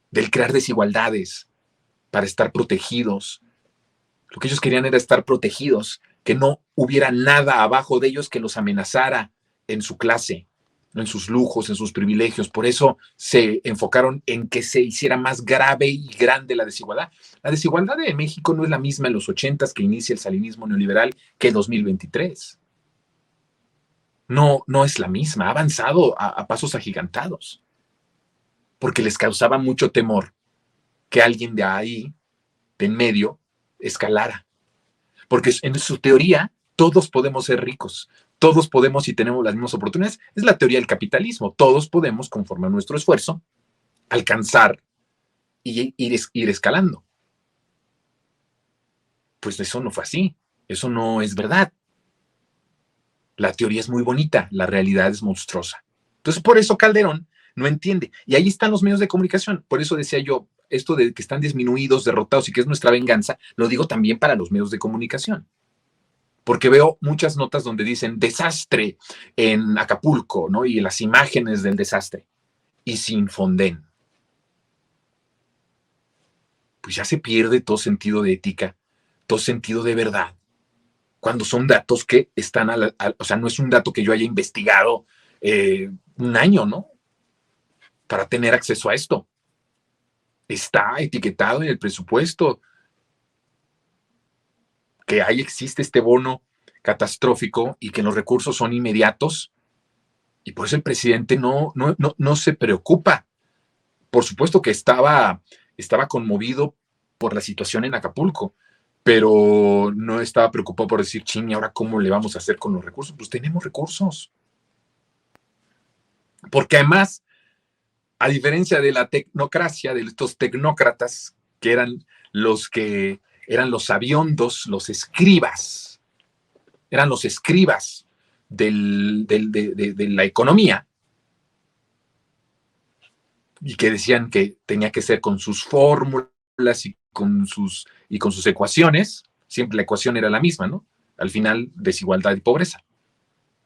del crear desigualdades para estar protegidos. Lo que ellos querían era estar protegidos, que no hubiera nada abajo de ellos que los amenazara en su clase, en sus lujos, en sus privilegios. Por eso se enfocaron en que se hiciera más grave y grande la desigualdad. La desigualdad de México no es la misma en los 80s que inicia el salinismo neoliberal que en 2023. No es la misma, ha avanzado a pasos agigantados, porque les causaba mucho temor que alguien de ahí, de en medio, escalara. Porque en su teoría todos podemos ser ricos, todos podemos y tenemos las mismas oportunidades. Es la teoría del capitalismo, todos podemos, conforme a nuestro esfuerzo, alcanzar y ir escalando. Pues eso no fue así, eso no es verdad. La teoría es muy bonita, la realidad es monstruosa. Entonces, por eso Calderón no entiende. Y ahí están los medios de comunicación. Por eso decía yo, esto de que están disminuidos, derrotados y que es nuestra venganza, lo digo también para los medios de comunicación. Porque veo muchas notas donde dicen desastre en Acapulco, ¿no? Y las imágenes del desastre. Y sin Fonden. Pues ya se pierde todo sentido de ética, todo sentido de verdad. Cuando son datos que están, o sea, no es un dato que yo haya investigado un año, ¿no? Para tener acceso a esto. Está etiquetado en el presupuesto que ahí existe este bono catastrófico y que los recursos son inmediatos. Y por eso el presidente no se preocupa. Por supuesto que estaba conmovido por la situación en Acapulco, pero no estaba preocupado por decir, ching, ¿y ahora cómo le vamos a hacer con los recursos? Pues tenemos recursos. Porque además, a diferencia de la tecnocracia, de estos tecnócratas que eran los sabiondos, los escribas, eran los escribas de la economía, y que decían que tenía que ser con sus fórmulas y con sus ecuaciones. Siempre la ecuación era la misma, ¿no? Al final, desigualdad y pobreza.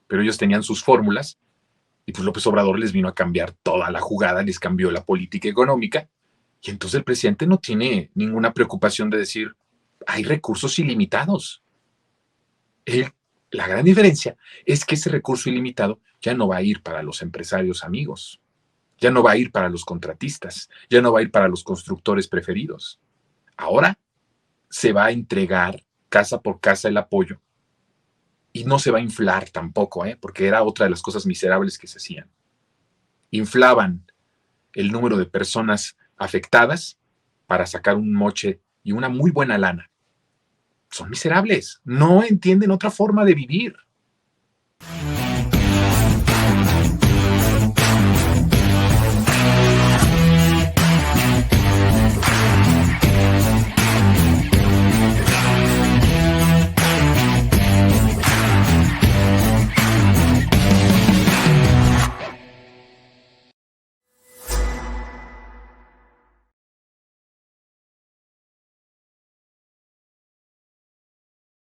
Pero ellos tenían sus fórmulas y pues López Obrador les vino a cambiar toda la jugada, les cambió la política económica, y entonces el presidente no tiene ninguna preocupación de decir, hay recursos ilimitados. La gran diferencia es que ese recurso ilimitado ya no va a ir para los empresarios amigos, ya no va a ir para los contratistas, ya no va a ir para los constructores preferidos. Ahora se va a entregar casa por casa el apoyo y no se va a inflar tampoco, porque era otra de las cosas miserables que se hacían. Inflaban el número de personas afectadas para sacar un moche y una muy buena lana. Son miserables, no entienden otra forma de vivir.